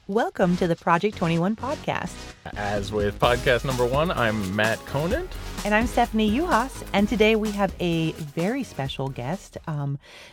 Welcome to the Project 21 podcast. As with podcast number 1, I'm Matt Conant. And I'm Stephanie Uhas. And today we have a very special guest,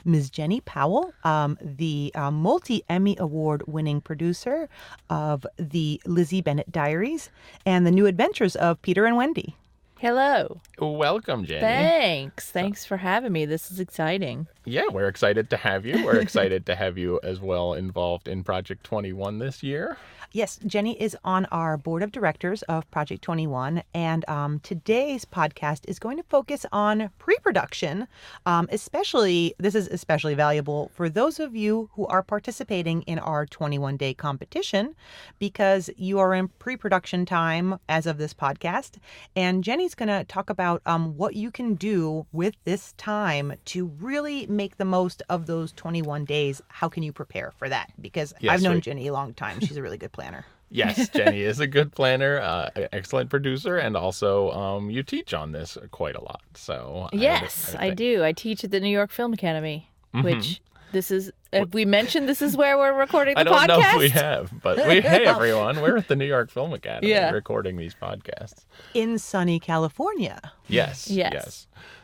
Ms. Jenni Powell, the multi-Emmy award-winning producer of the LIZZIE BENNET DIARIES and the new adventures of Peter and Wendy. Hello. Welcome, Jenni. Thanks for having me. This is exciting. Yeah, we're excited to have you. We're excited to have you as well involved in Project 21 this year. Yes, Jenni is on our board of directors of Project 21, and today's podcast is going to focus on pre-production. This is especially valuable for those of you who are participating in our 21-day competition, because you are in pre-production time as of this podcast, and Jenni's going to talk about what you can do with this time to really make the most of those 21 days. How can you prepare for that? Because I've known Jenni a long time. She's a really good planner. Yes, Jenni is a good planner, excellent producer, and also you teach on this quite a lot. So Yes, I do. I teach at the New York Film Academy, which this is, if we mentioned this is where we're recording the podcast? I don't know if we have, but hey everyone, we're at the New York Film Academy recording these podcasts. In sunny California. Yes.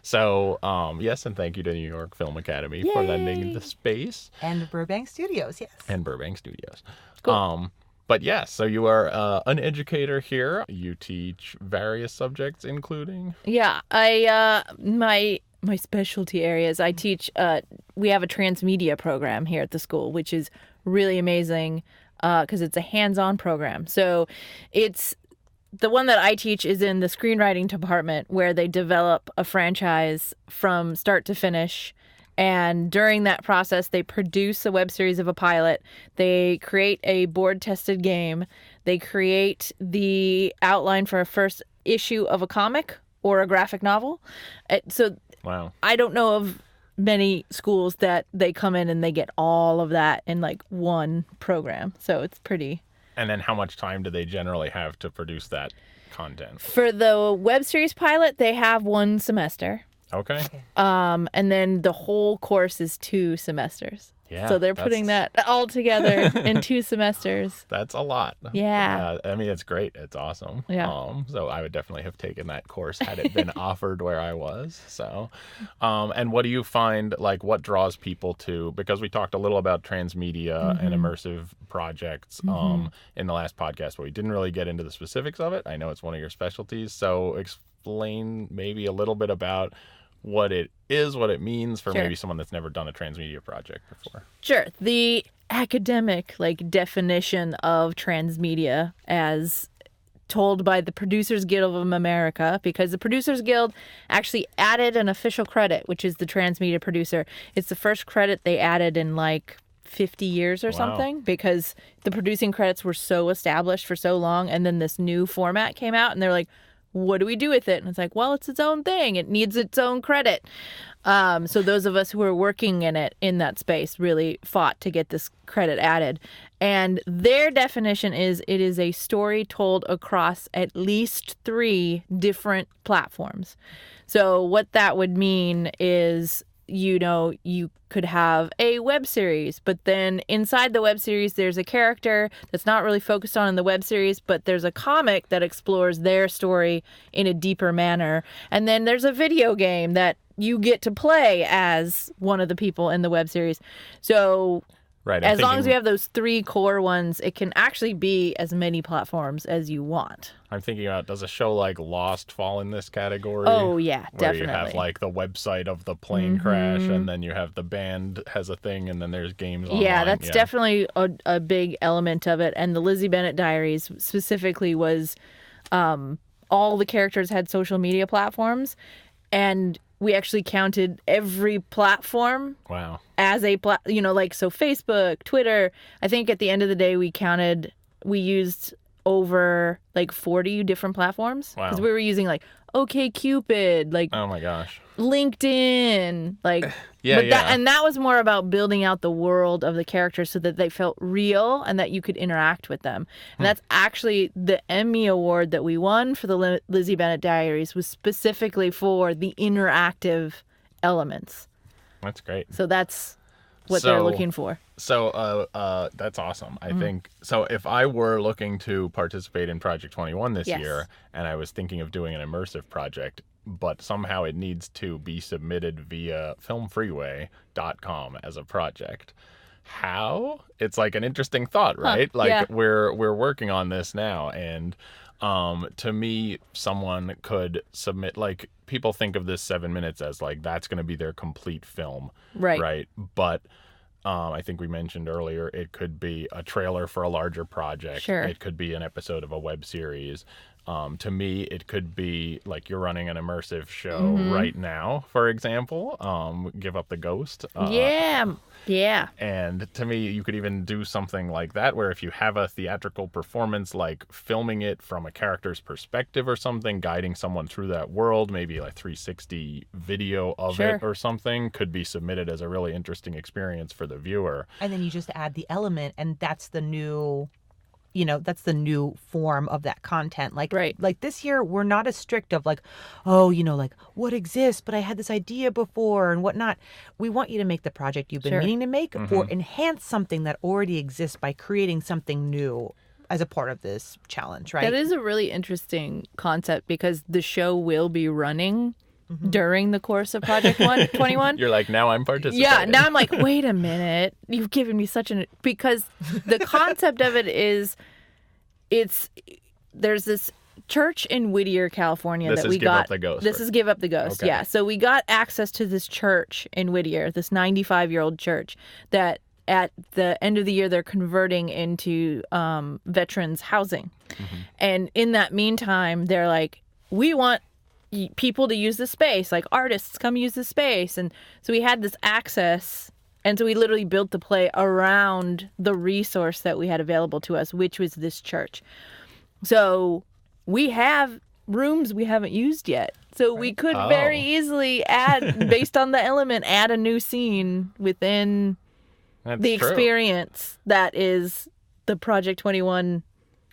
So, yes, and thank you to New York Film Academy for lending the space. And Burbank Studios, yes. Cool. But yes, so you are an educator here. You teach various subjects, including? Yeah, my specialty areas, I teach, we have a Transmedia program here at the school, which is really amazing because it's a hands-on program. So it's, the one that I teach is in the screenwriting department, where they develop a franchise from start to finish. And during that process, they produce a web series of a pilot. They create a board-tested game. They create the outline for a first issue of a comic or a graphic novel. Wow. I don't know of many schools that they come in and they get all of that in like one program. So it's pretty... And then how much time do they generally have to produce that content? For the web series pilot, they have 1 semester. Okay. And then the whole course is 2 semesters. Yeah. So they're putting that all together in 2 semesters. That's a lot. Yeah. I mean, it's great. It's awesome. Yeah. So I would definitely have taken that course had it been offered where I was. So, and what do you find, like, what draws people to, because we talked a little about transmedia and immersive projects in the last podcast, but we didn't really get into the specifics of it. I know it's one of your specialties. So explain maybe a little bit about what it is, what it means for maybe someone that's never done a transmedia project before. Sure. The academic definition of transmedia as told by the Producers Guild of America, because the Producers Guild actually added an official credit, which is the transmedia producer. It's the first credit they added in 50 years or something, because the producing credits were so established for so long, and then this new format came out and they're like, what do we do with it? And it's like, well, it's its own thing. It needs its own credit. So those of us who are working in that space really fought to get this credit added. And their definition is it is a story told across at least 3 different platforms. So what that would mean is, you could have a web series, but then inside the web series, there's a character that's not really focused on in the web series, but there's a comic that explores their story in a deeper manner. And then there's a video game that you get to play as one of the people in the web series. So as long as you have those 3 core ones, it can actually be as many platforms as you want. I'm thinking about, does a show like Lost fall in this category? Oh, yeah, where definitely. You have the website of the plane crash, and then you have the band has a thing, and then there's games online. Yeah, that's definitely a big element of it. And the LIZZIE BENNET Diaries specifically was all the characters had social media platforms, and we actually counted every platform as a so Facebook, Twitter. I think at the end of the day, we used over 40 different platforms, because we were using OkCupid, oh my gosh, LinkedIn, and that was more about building out the world of the characters so that they felt real and that you could interact with them. And that's actually the Emmy award that we won for the LIZZIE BENNET Diaries was specifically for the interactive elements. That's great. So that's what they're looking for. So that's awesome. I think so. If I were looking to participate in Project 21 this year, and I was thinking of doing an immersive project, but somehow it needs to be submitted via filmfreeway.com as a project. How? It's like an interesting thought, right? We're working on this now, and to me, someone could submit, like, people think of this 7 minutes as like that's going to be their complete film, right? But I think we mentioned earlier, it could be a trailer for a larger project. Sure. It could be an episode of a web series. To me, it could be like you're running an immersive show right now, for example. Give Up the Ghost. Yeah. And to me, you could even do something like that, where if you have a theatrical performance, like filming it from a character's perspective or something, guiding someone through that world, maybe like 360 video of it or something, could be submitted as a really interesting experience for the viewer. And then you just add the element, and that's the new... that's the new form of that content. Like this year, we're not as strict of like, like what exists, but I had this idea before and whatnot. We want you to make the project you've been meaning to make or enhance something that already exists by creating something new as a part of this challenge, right? That is a really interesting concept because the show will be running during the course of Project 21. You're like, now I'm participating. Yeah, now I'm like, wait a minute. You've given me such an... Because the concept of it is, there's this church in Whittier, California that we got. This is Give Up the Ghost. Okay. Yeah, so we got access to this church in Whittier, this 95-year-old church that at the end of the year they're converting into veterans housing. And in that meantime, they're like, we want people to use the space, like artists come use the space. And so we had this access, and so we literally built the play around the resource that we had available to us, which was this church. So we have rooms we haven't used yet, so we could very easily add, based on the element, add a new scene within the experience that is the Project 21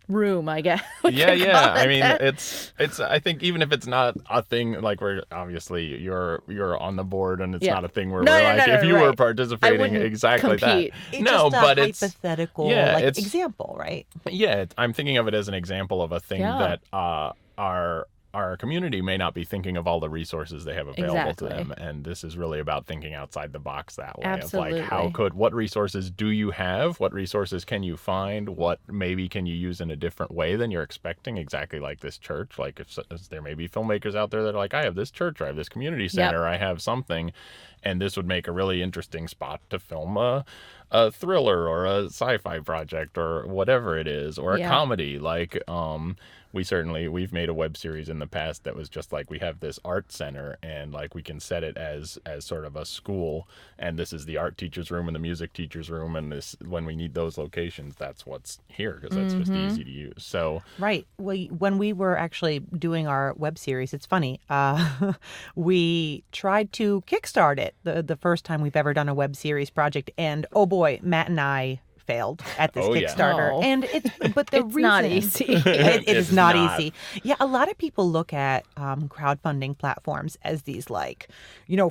room, I guess. Yeah. I mean, it's. I think even if it's not a thing, like we're obviously you're on the board, and it's not a thing where if you were participating exactly compete. It's just a hypothetical example, right? Yeah, I'm thinking of it as an example of a thing that our community may not be thinking of all the resources they have available to them, and this is really about thinking outside the box that way. Absolutely. Of like, what resources do you have? What resources can you find? What maybe can you use in a different way than you're expecting? Exactly like this church. Like if there may be filmmakers out there that are like, I have this church, or I have this community center, I have something, and this would make a really interesting spot to film a thriller or a sci-fi project or whatever it is, or a comedy. Like we've made a web series in the past that was just like, we have this art center, and like we can set it as sort of a school, and this is the art teacher's room and the music teacher's room, and this, when we need those locations, that's what's here, because that's just easy to use. So when we were actually doing our web series, it's funny, we tried to kickstart it the first time we've ever done a web series project, and oh boy, Matt and I failed at this Kickstarter. And it's not easy. It is not easy. Yeah, a lot of people look at crowdfunding platforms as these like,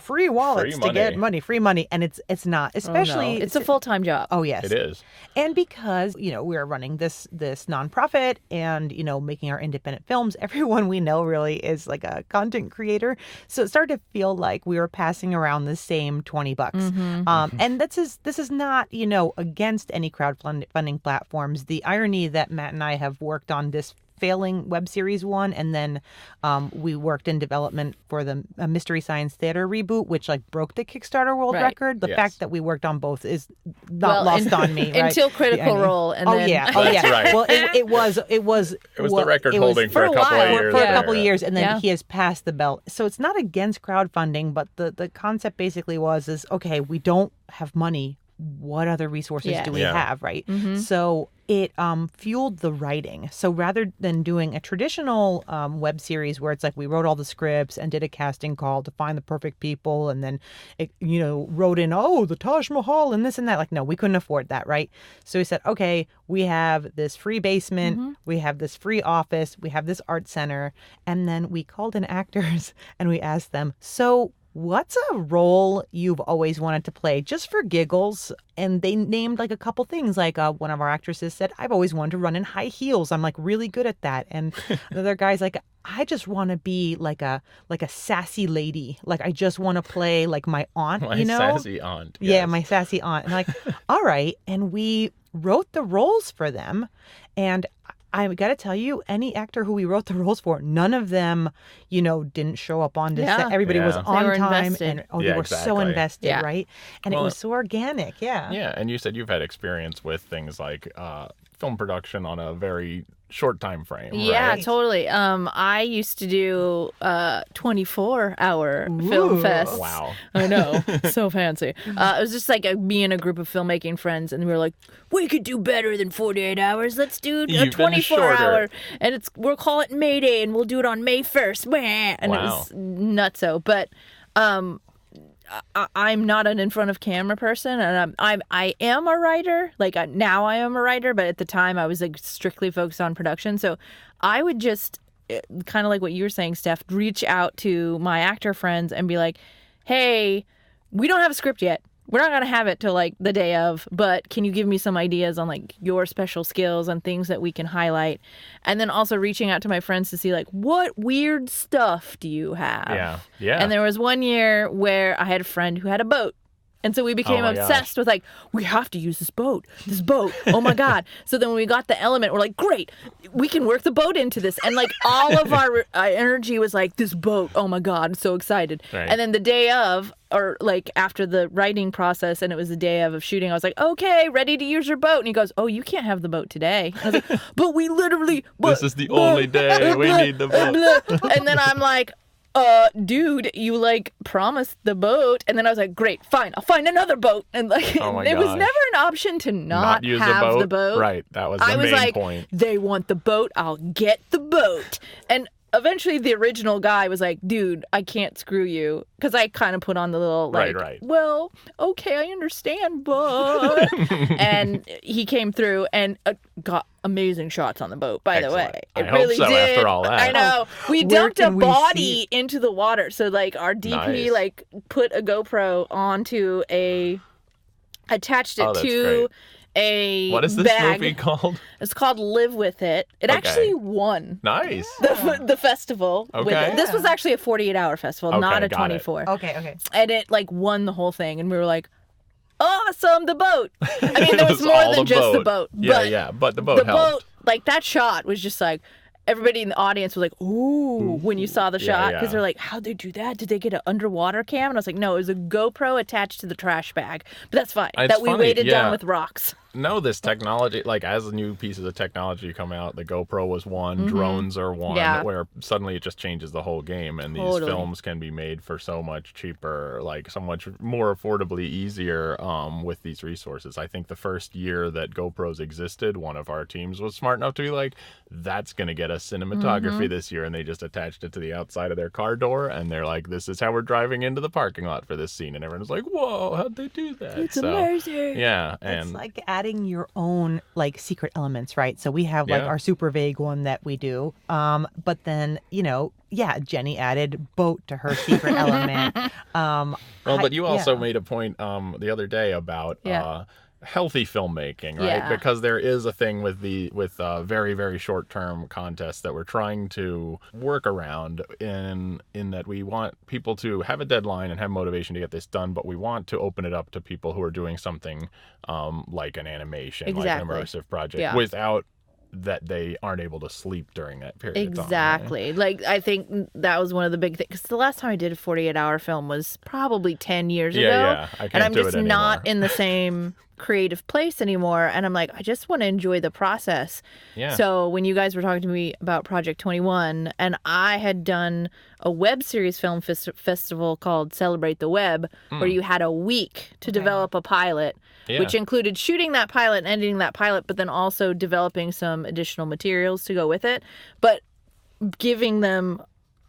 free wallets to get money, free money, and it's not. Especially it's a full-time job. Oh yes, it is. And because we're running this nonprofit and making our independent films, everyone we know really is like a content creator. So it started to feel like we were passing around the same $20. And this is not against any crowdfunding platforms. The irony that Matt and I have worked on this failing web series one, and then we worked in development for the Mystery Science Theater reboot, which like broke the Kickstarter world record. The fact that we worked on both is not lost on me. Right? Until Critical Role, and then Right. Well, it was the record holding for a couple of years. For a couple of years, and then he has passed the belt. So it's not against crowdfunding, but the concept basically is okay, we don't have money. What other resources do we have, right? So it fueled the writing. So rather than doing a traditional web series where it's like we wrote all the scripts and did a casting call to find the perfect people, and then it, wrote in, the Taj Mahal and this and that. Like, no, we couldn't afford that, right? So we said, okay, we have this free basement, we have this free office, we have this art center, and then we called in actors and we asked them, so what's a role you've always wanted to play just for giggles? And they named like a couple things. Like one of our actresses said, I've always wanted to run in high heels. I'm like really good at that. And another guy's like, I just want to be like a sassy lady. Like I just want to play like my aunt, My you know? sassy aunt. Yeah, yes. my sassy aunt. And like, all right. And we wrote the roles for them. And I got to tell you, any actor who we wrote the roles for, none of them, didn't show up on set. Everybody was Yeah. on They were time. invested. And Yeah, they were so exactly. invested, Yeah. right? And it was so organic. Yeah. Yeah, and you said you've had experience with things like film production on a very short time frame. Yeah, right? totally. I used to do 24-hour film fests. Wow. I know, so fancy. It was just like me and a group of filmmaking friends, and we were like, we could do better than 48 hours. Let's do a Even 24-hour, and we'll call it May Day, and we'll do it on May 1st. And it Wow. was nutso. But I'm not an in front of camera person, and I am a writer. Like now I am a writer, but at the time I was like strictly focused on production. So I would just kind of like what you were saying, Steph, reach out to my actor friends and be like, hey, we don't have a script yet. We're not going to have it till like the day of, but can you give me some ideas on like your special skills and things that we can highlight? And then also reaching out to my friends to see like, what weird stuff do you have? Yeah. Yeah. And there was one year where I had a friend who had a boat. And so we became my obsessed with like, we have to use this boat. Oh my God. So then when we got the element, we're like, great, we can work the boat into this. And like all of our energy was like, this boat, oh my God, I'm so excited. Right. And then the day of, or like after the writing process, and it was the day of shooting, I was like, okay, ready to use your boat. And he goes, oh, you can't have the boat today. And I was like, but we literally. This is the only day we need the boat. And then I'm like, dude, you like promised the boat. And then I was like, great, fine, I'll find another boat. And like, Oh my it was gosh. never an option to not use have the boat. Right. That was the I was main like, point. they want the boat, I'll get the boat. And eventually the original guy was like, dude, I can't screw you. Because I kind of put on the little, like, Right. well, okay, I understand, but... And he came through and got amazing shots on the boat, by the way. Excellent. It I hope really so did. after all that. I know. We Where dumped a can we see body into the water. So, like, our DP, Nice. like, put a GoPro onto attached it Oh, that's to... great. a What is this bag. movie called? It's called Live With It. It Okay. actually won Nice. the festival. With Okay. it. This was actually a 48-hour festival, Okay, not a got it. 24. Okay. And it like won the whole thing, and we were like, awesome, the boat. I mean, there It was was more all than the just the boat. boat. Yeah, but the boat the helped. boat, like that shot was just like, everybody in the audience was like, ooh, when you saw the shot. Because yeah. they're like, how'd they do that? Did they get an underwater cam? And I was like, no, it was a GoPro attached to the trash bag. But that's fine. It's that we funny, weighted down yeah. with rocks. No, this technology, like as new pieces of technology come out, the GoPro was one, drones are one, Yeah. where suddenly it just changes the whole game, and these Totally. films can be made for so much cheaper, like so much more affordably easier with these resources. I think the first year that GoPros existed, one of our teams was smart enough to be like, that's going to get us cinematography this year, and they just attached it to the outside of their car door, and they're like, this is how we're driving into the parking lot for this scene, and everyone's like, whoa, how'd they do that? It's amazing. Yeah, It's and like adding your own like secret elements, right? So we have like Yeah. our super vague one that we do. But then, Jenny added boat to her secret element. Well, but you also yeah. made a point the other day about Yeah. healthy filmmaking, right? Yeah. Because there is a thing with very, very short-term contests that we're trying to work around in that we want people to have a deadline and have motivation to get this done, but we want to open it up to people who are doing something like an animation, like an Exactly. immersive project, Yeah. without that they aren't able to sleep during that period of time. Exactly. Like, I think that was one of the big things. Because the last time I did a 48-hour film was probably 10 years ago. Yeah, I can't and I'm do just it not anymore. in the same creative place anymore. And I'm like, I just want to enjoy the process. Yeah. So when you guys were talking to me about Project 21, and I had done a web series film festival called Celebrate the Web, where you had a week to develop a pilot, Yeah. which included shooting that pilot and editing that pilot, but then also developing some additional materials to go with it. But giving them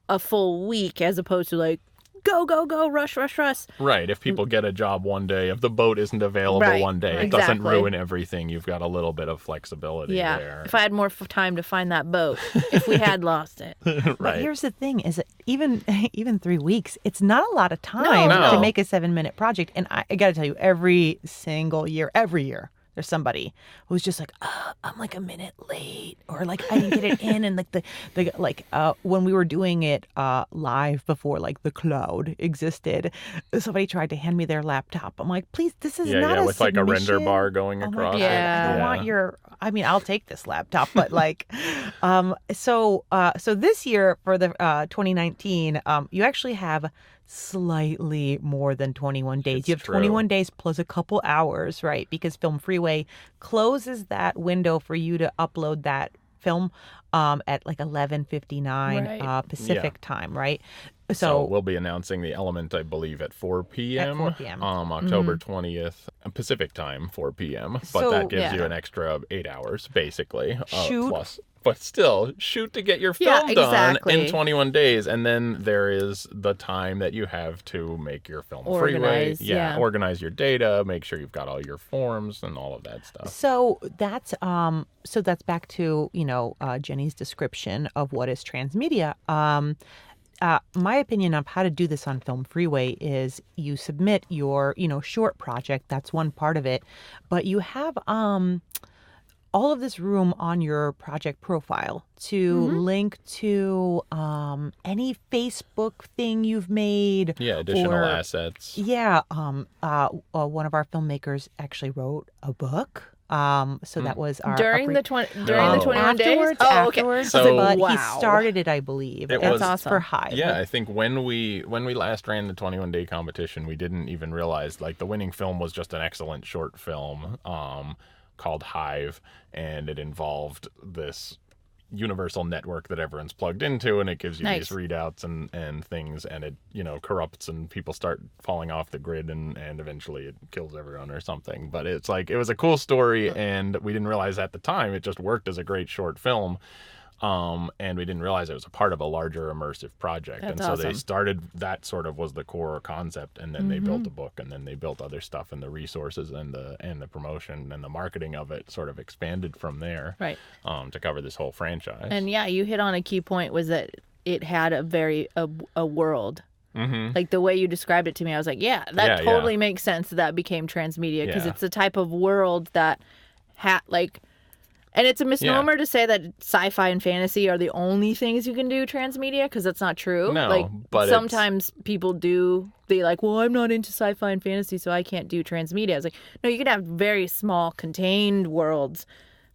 a full week as opposed to like, go, go, go, rush, rush, rush. Right. If people get a job one day, if the boat isn't available Right, one day, it doesn't exactly. ruin everything. You've got a little bit of flexibility there. If I had more time to find that boat, if we had lost it. But Right. here's the thing: is that even 3 weeks, it's not a lot of time No. to make a 7-minute project. And I got to tell you, every year, there's somebody who's just like, I'm like a minute late, or like I didn't get it in, and like when we were doing it live before like the cloud existed, somebody tried to hand me their laptop. I'm like, please, this is not a with like a render submission. bar going Oh my across. God, it. Yeah. I don't want your. I mean, I'll take this laptop, but like, so this year for the 2019, you actually have slightly more than 21 days. It's You have true. 21 days plus a couple hours, right? Because Film Freeway closes that window for you to upload that film at like 11:59 Right. Pacific time, right? So we'll be announcing the element, I believe, at 4 p.m. 4 p.m. October 20th, Pacific time, 4 p.m. But So- that gives Yeah. you an extra 8 hours, basically. Shoot. Plus. But still, shoot to get your Yeah, film done exactly. in 21 days. And then there is the time that you have to make your film freeway. Organize, yeah. Organize your data, make sure you've got all your forms and all of that stuff. So that's back to Jenny's description of what is transmedia. My opinion of how to do this on Film Freeway is you submit your short project. That's one part of it, but you have all of this room on your project profile to link to any Facebook thing you've made. Yeah, additional or- assets. Yeah, one of our filmmakers actually wrote a book. So that was our During the 21 days? afterwards. Oh, okay. Afterwards, So- but he Wow. started it, I believe. It That's was- awesome. for Hive. Yeah, I think when we last ran the 21-day competition, we didn't even realize like the winning film was just an excellent short film called Hive, and it involved this universal network that everyone's plugged into, and it gives you Nice. these readouts and things, and it corrupts and people start falling off the grid, and eventually it kills everyone or something. But it's like it was a cool story, and we didn't realize at the time it just worked as a great short film. And we didn't realize it was a part of a larger immersive project. That's and so they awesome. started, that sort of was the core concept, and then they built a book, and then they built other stuff, and the resources and the promotion and the marketing of it sort of expanded from there. Right. To cover this whole franchise. And yeah, you hit on a key point was that it had a world. Mm-hmm. Like the way you described it to me, I was like, yeah, that Yeah, totally makes sense that became transmedia because Yeah. it's the type of world that and it's a misnomer to say that sci-fi and fantasy are the only things you can do transmedia because that's not true. No, like but it's- sometimes people do. They like, well, I'm not into sci-fi and fantasy, so I can't do transmedia. I was like, no, you can have very small, contained worlds,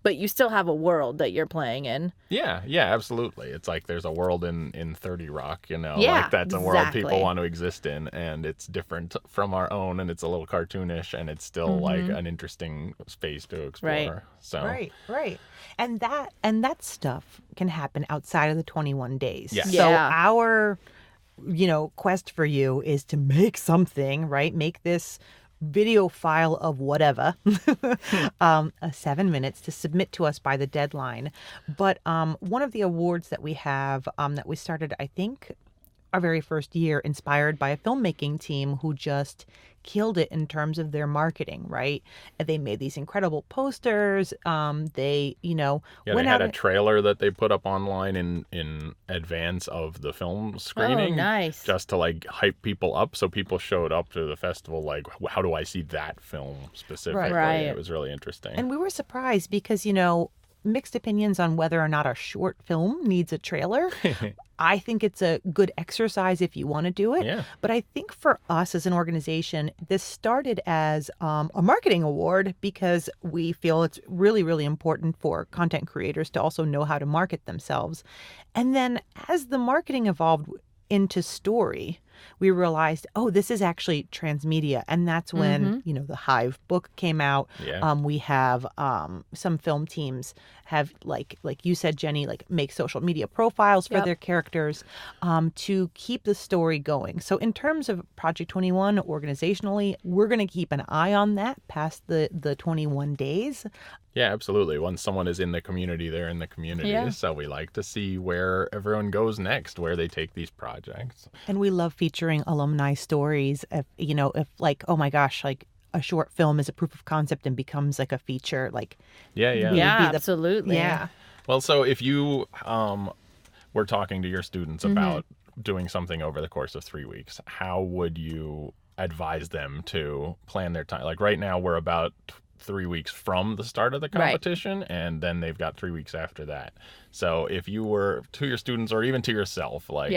but you still have a world that you're playing in. Yeah, absolutely. It's like there's a world in 30 Rock, Yeah, like that's a world people exactly. want to exist in, and it's different from our own, and it's a little cartoonish, and it's still like an interesting space to explore. Right. So Right. And that stuff can happen outside of the 21 days. Yes. So Yeah. our quest for you is to make something, right? Make this video file of whatever, 7 minutes to submit to us by the deadline. But one of the awards that we have that we started, I think, our very first year, inspired by a filmmaking team who just killed it in terms of their marketing, right? And they made these incredible posters. They, yeah, went they had out a trailer that they put up online in advance of the film screening. Oh, nice. Just to like hype people up, so people showed up to the festival like, how do I see that film specifically? Right. It was really interesting. And we were surprised because, mixed opinions on whether or not a short film needs a trailer. I think it's a good exercise if you want to do it. Yeah. But I think for us as an organization, this started as a marketing award because we feel it's really, really important for content creators to also know how to market themselves. And then as the marketing evolved into story, we realized, oh, this is actually transmedia. And that's when, the Hive book came out. Yeah. We have some film teams have, like you said, Jenny, like make social media profiles for Yep. their characters to keep the story going. So in terms of Project 21, organizationally, we're going to keep an eye on that past the 21 days. Yeah, absolutely. Once someone is in the community, they're in the community. Yeah. So we like to see where everyone goes next, where they take these projects. And we love featuring alumni stories. If like, oh my gosh, like a short film is a proof of concept and becomes like a feature, like Yeah. Yeah, absolutely. Yeah. Well, so if you were talking to your students about doing something over the course of 3 weeks, how would you advise them to plan their time? Like right now, we're about 3 weeks from the start of the competition, and then they've got 3 weeks after that. So if you were to your students or even to yourself, like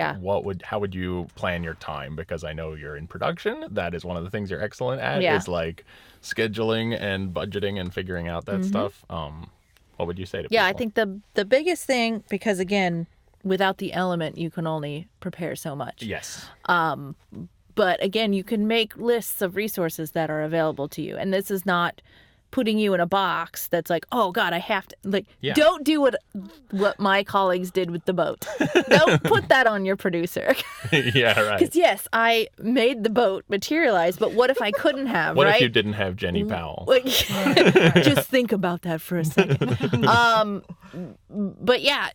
how would you plan your time? Because I know you're in production. That is one of the things you're excellent at, is like scheduling and budgeting and figuring out that stuff. What would you say to people? Yeah, I think the biggest thing, because again, without the element, you can only prepare so much. Yes. But again, you can make lists of resources that are available to you. And this is not putting you in a box that's like, oh God, I have to, like, don't do what my colleagues did with the boat. Don't put that on your producer. Yeah, right. Because yes, I made the boat materialize, but what if I couldn't have, What right? if you didn't have Jenni Powell? Just think about that for a second. But yeah,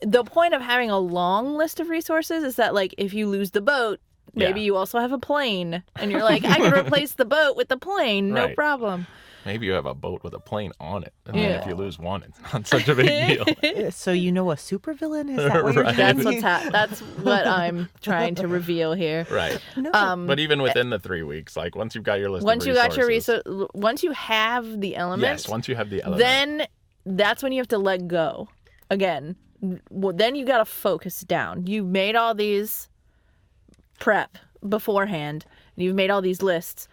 the point of having a long list of resources is that, like, if you lose the boat, maybe you also have a plane, and you're like, I can replace the boat with the plane, no problem. Maybe you have a boat with a plane on it, and then if you lose one, it's not such a big deal. So you know a supervillain? Is that what you're That's that's what I'm trying to reveal here. Right. No. But even within the 3 weeks, like once you've got your list Once of you resources. got your resource, once you have the element, Yes, once you have the element. then that's when you have to let go. Again, then you got to focus down. You've made all these prep beforehand, and you've made all these lists.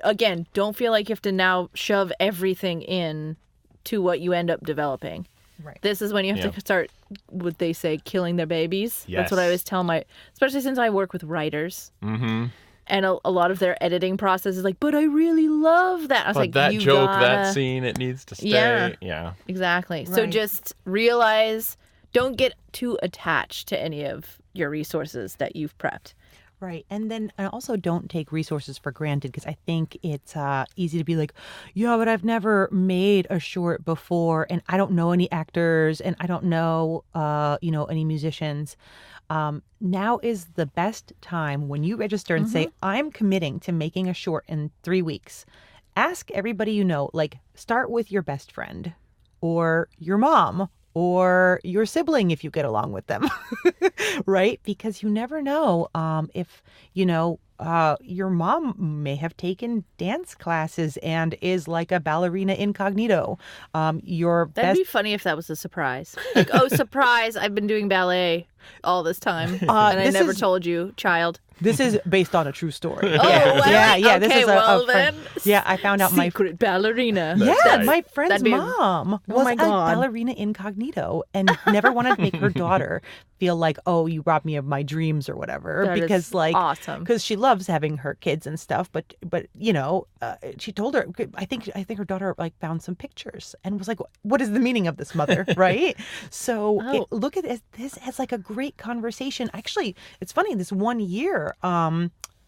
Again, don't feel like you have to now shove everything in to what you end up developing. Right. This is when you have to start, what they say, killing their babies. Yes. That's what I always tell especially since I work with writers. Mm-hmm. And a lot of their editing process is like, but I really love that. I was like, that you joke, gotta... that scene, it needs to stay. Yeah. Exactly. So Right. just realize, don't get too attached to any of your resources that you've prepped. Right. And then also don't take resources for granted, because I think it's easy to be like, yeah, but I've never made a short before, and I don't know any actors, and I don't know, any musicians. Now is the best time when you register and say, I'm committing to making a short in 3 weeks. Ask everybody you know, like start with your best friend or your mom or your sibling if you get along with them, right? Because you never know if, your mom may have taken dance classes and is like a ballerina incognito. That'd be funny if that was a surprise. Like, oh, surprise, I've been doing ballet all this time, and I never told you, child. This is based on a true story. Oh, well, yeah. okay, This is well a friend. then. Yeah, I found out Secret ballerina. My friend's That'd be mom was a ballerina incognito and never wanted to make her daughter feel like, oh, you robbed me of my dreams or whatever. That because is like, awesome. Because she loves having her kids and stuff. But she told her, I think her daughter like found some pictures and was like, what is the meaning of this, mother? Right? So look at this as like a great conversation. Actually, it's funny. This 1 year,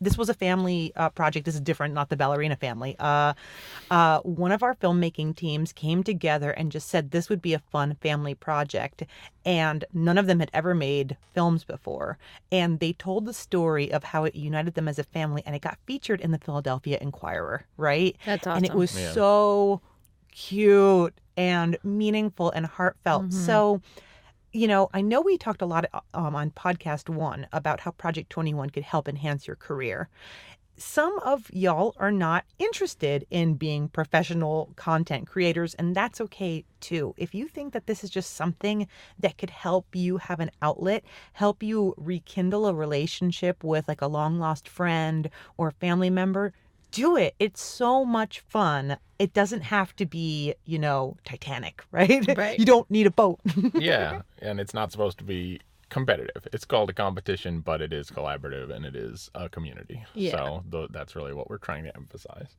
this was a family project. This is different, not the ballerina family. One of our filmmaking teams came together and just said this would be a fun family project. And none of them had ever made films before. And they told the story of how it united them as a family. And it got featured in the Philadelphia Inquirer, right? That's awesome. And it was so cute and meaningful and heartfelt. So, I know we talked a lot on podcast 1 about how Project 21 could help enhance your career. Some of y'all are not interested in being professional content creators, and that's okay too. If you think that this is just something that could help you have an outlet, help you rekindle a relationship with like a long lost friend or family member, do it. It's so much fun. It doesn't have to be, Titanic, right? Right. You don't need a boat. Yeah, and it's not supposed to be competitive. It's called a competition, but it is collaborative and it is a community. Yeah. So that's really what we're trying to emphasize.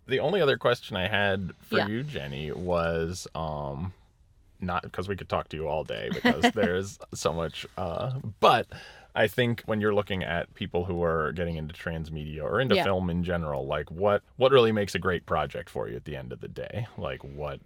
The only other question I had for you, Jenni, was not because we could talk to you all day because there's so much, but I think when you're looking at people who are getting into transmedia or into film in general, like what really makes a great project for you at the end of the day? Like what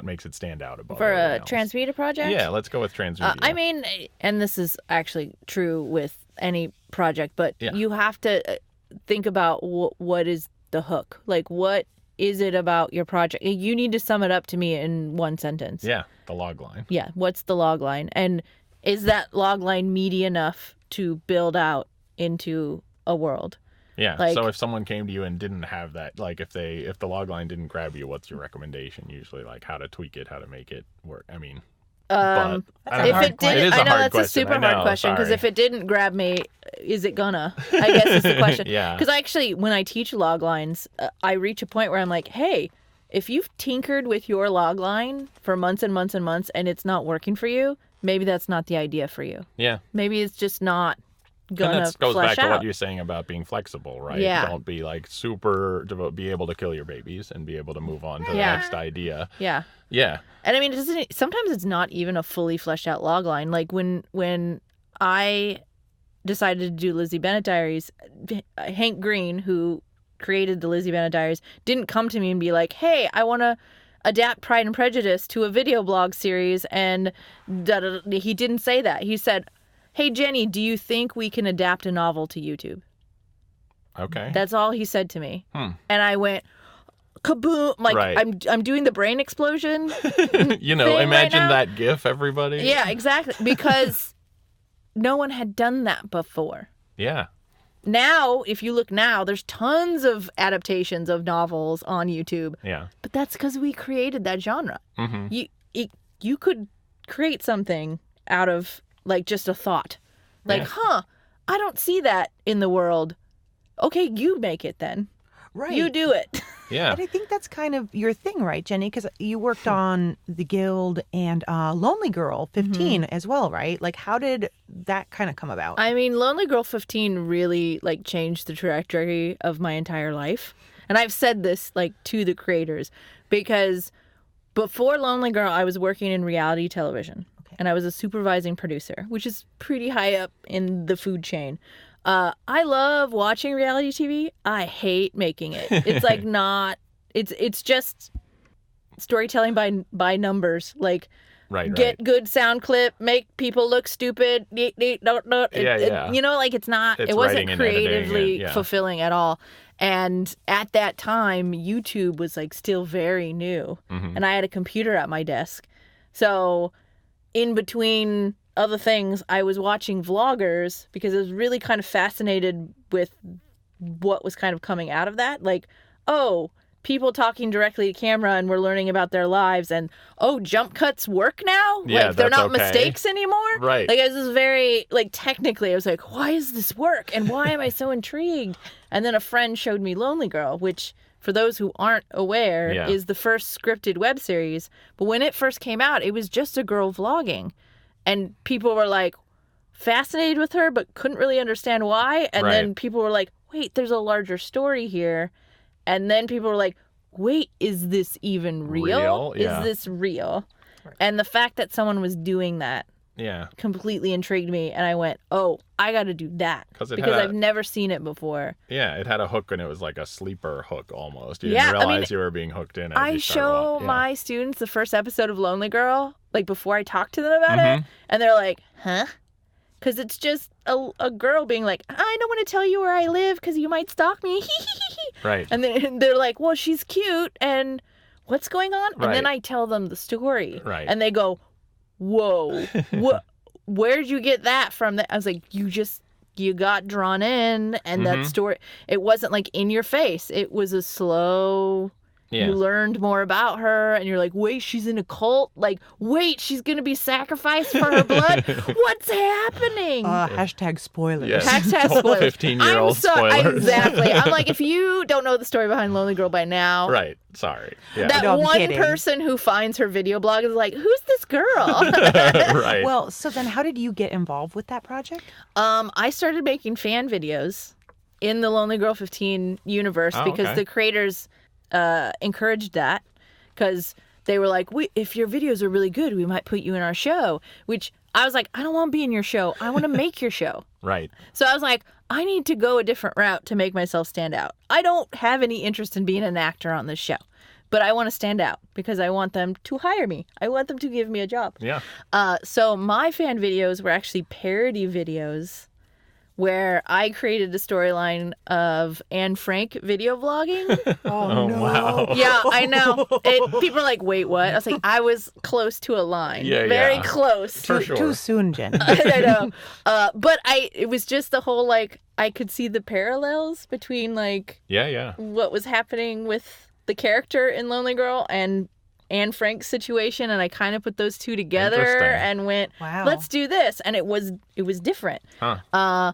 makes it stand out above For a else? transmedia project? Yeah, let's go with transmedia. I mean, and this is actually true with any project, but you have to think about what is the hook. Like, what is it about your project? You need to sum it up to me in one sentence. Yeah, the log line. Yeah, what's the log line? And is that log line meaty enough to build out into a world? Yeah. Like, so if someone came to you and didn't have that, like if the log line didn't grab you, what's your recommendation? Usually, like how to tweak it, how to make it work. I mean, That's a if hard it question. didn't, It is a I know hard that's question. a super I know, hard question because sorry. if it didn't grab me, is it gonna? I guess is the question. Yeah. Because actually, when I teach log lines, I reach a point where I'm like, hey, if you've tinkered with your log line for months and months and months and it's not working for you, maybe that's not the idea for you. Yeah. Maybe it's just not And gonna that goes flesh back to out. what you're saying about being flexible, right? Yeah. Don't be like be able to kill your babies and be able to move on to the Yeah. next idea. Yeah. Yeah. And I mean, sometimes it's not even a fully fleshed out log line. Like when I decided to do Lizzie Bennett Diaries, Hank Green, who created the Lizzie Bennett Diaries, didn't come to me and be like, hey, I want to adapt Pride and Prejudice to a video blog series. And he didn't say that. He said, hey, Jenny, do you think we can adapt a novel to YouTube? Okay. That's all he said to me. And I went, kaboom. Like, Right. I'm doing the brain explosion. You know, thing right imagine now. that GIF, everybody. Yeah, exactly. Because no one had done that before. Yeah. Now, if you look now, there's tons of adaptations of novels on YouTube. Yeah. But that's because we created that genre. Mm-hmm. You could create something out of like just a thought. Like, I don't see that in the world. Okay, you make it then. Right. You do it. Yeah. And I think that's kind of your thing, right, Jenny? Because you worked on The Guild and Lonely Girl 15 as well, right? Like, how did that kind of come about? I mean, Lonely Girl 15 really like changed the trajectory of my entire life. And I've said this like to the creators because before Lonely Girl, I was working in reality television and I was a supervising producer, which is pretty high up in the food chain. I love watching reality TV. I hate making it. It's like it's just storytelling by numbers. Like, get good sound clip, make people look stupid. You know, like it wasn't writing and editing creatively and, fulfilling at all. And at that time, YouTube was like still very new, and I had a computer at my desk. So in between other things, I was watching vloggers because I was really kind of fascinated with what was kind of coming out of that. Like, oh, people talking directly to camera and we're learning about their lives, and oh, jump cuts work now? Yeah, like they're that's not okay. mistakes anymore? Right. Like I was very, like technically I was like, why does this work? And why am I so intrigued? And then a friend showed me Lonely Girl, which for those who aren't aware is the first scripted web series. But when it first came out, it was just a girl vlogging. And people were like fascinated with her, but couldn't really understand why. And then people were like, wait, there's a larger story here. And then people were like, wait, is this even real? Yeah. Is this real? And the fact that someone was doing that completely intrigued me. And I went, oh, I got to do that. Because I've never seen it before. Yeah, it had a hook and it was like a sleeper hook almost. You didn't realize you were being hooked in. I show my students the first episode of Lonely Girl, like before I talk to them about it. And they're like, huh? Because it's just a girl being like, I don't want to tell you where I live because you might stalk me. Right. And then they're like, well, she's cute. And what's going on? Right. And then I tell them the story. Right. And they go, whoa, where'd you get that from? I was like, you got drawn in. And that story, it wasn't like in your face. It was a slow... Yeah. You learned more about her, and you're like, wait, she's in a cult? Like, wait, she's going to be sacrificed for her blood? What's happening? Hashtag spoilers. Yes. Hashtag spoilers. 15-year-old spoilers. Exactly. I'm like, if you don't know the story behind Lonely Girl by now. Right. Sorry. Yeah. That No, I'm one kidding. person who finds her video blog is like, who's this girl? Right. Well, so then how did you get involved with that project? I started making fan videos in the Lonely Girl 15 universe because the creators encouraged that, because they were like, if your videos are really good, we might put you in our show. Which I was like, I don't want to be in your show. I want to make your show. Right. So I was like, I need to go a different route to make myself stand out. I don't have any interest in being an actor on this show, but I want to stand out because I want them to hire me. I want them to give me a job. Yeah. So my fan videos were actually parody videos where I created a storyline of Anne Frank video vlogging. Oh, no. Wow. Yeah, I know. People are like, wait, what? I was like, I was close to a line. Yeah, Very yeah. close. For sure. Too soon, Jen. I know. But it was just the whole, like, I could see the parallels between, like, Yeah. what was happening with the character in Lonely Girl and Anne Frank's situation, and I kind of put those two together Interesting. and went, Wow. let's do this. And it was different. Huh.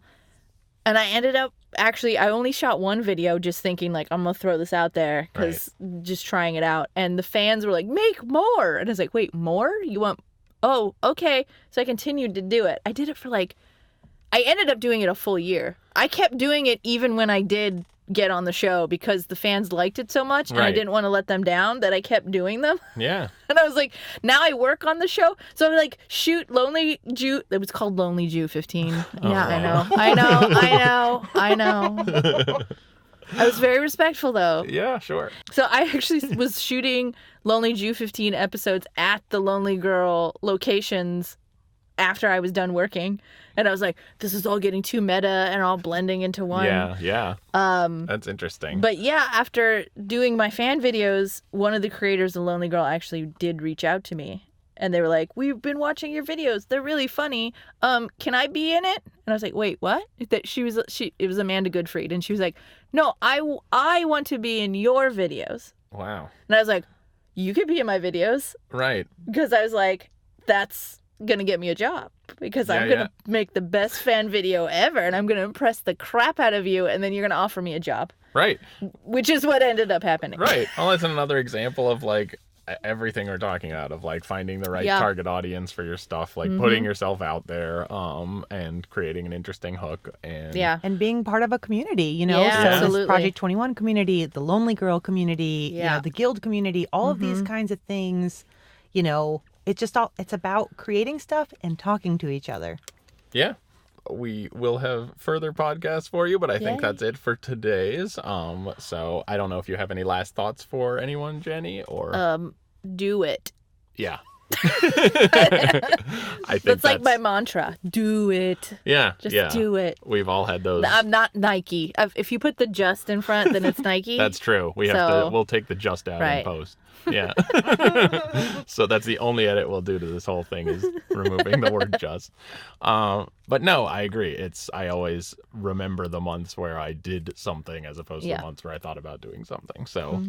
And I ended up, actually, I only shot one video just thinking, like, I'm going to throw this out there because just trying it out. And the fans were like, make more. And I was like, wait, more? You want, oh, okay. So I continued to do it. I did it for I ended up doing it a full year. I kept doing it even when I did get on the show because the fans liked it so much and I didn't want to let them down that I kept doing them. Yeah. And I was like, now I work on the show. So I'm like, shoot Lonely Jew. It was called Lonely Jew 15. Yeah, I know. I was very respectful though. Yeah, sure. So I actually was shooting Lonely Jew 15 episodes at the Lonely Girl locations after I was done working. And I was like, this is all getting too meta and all blending into one. Yeah. That's interesting. But yeah, after doing my fan videos, one of the creators of Lonely Girl actually did reach out to me. And they were like, we've been watching your videos. They're really funny. Can I be in it? And I was like, wait, what? It was Amanda Goodfried. And she was like, no, I want to be in your videos. Wow. And I was like, you could be in my videos. Right. Because I was like, that's going to get me a job. Because I'm going to make the best fan video ever. And I'm going to impress the crap out of you. And then you're going to offer me a job. Right. Which is what ended up happening. Right. Well, that's another example of like everything we're talking about, of like finding the right target audience for your stuff, like putting yourself out there, and creating an interesting hook, and being part of a community, you know. Yeah, so absolutely. this Project 21 community, the Lonely Girl community, you know, the Guild community, all of these kinds of things, you know, it's about creating stuff and talking to each other. Yeah. We will have further podcasts for you, but I think that's it for today's. So I don't know if you have any last thoughts for anyone, Jenny, or Do it. yeah. I think That's like my mantra. Do it. Yeah. Just do it. We've all had those. I'm not Nike. If you put the just in front, then it's Nike. That's true. We'll take the just out in post. Yeah. So that's the only edit we'll do to this whole thing, is removing the word just. But no, I agree. I always remember the months where I did something as opposed to the months where I thought about doing something. So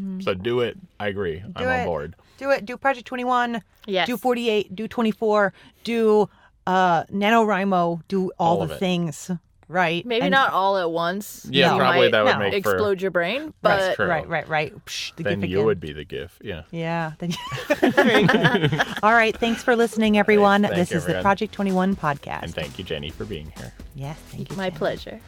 do it. I agree. I'm on board. Do it. Do Project 21. Yes. Do 48. Do 24. Do NaNoWriMo. Do all the things. Right. Maybe not all at once. Yeah, You probably might that would make explode your brain. That's But true. Right. Psh, the Then GIF you again. would be the GIF. Yeah. Yeah. Very good. All right. Thanks for listening, everyone. Thank This you, is the everyone. Project 21 podcast. And thank you, Jenny, for being here. Yes. Thank you. my Jen. pleasure.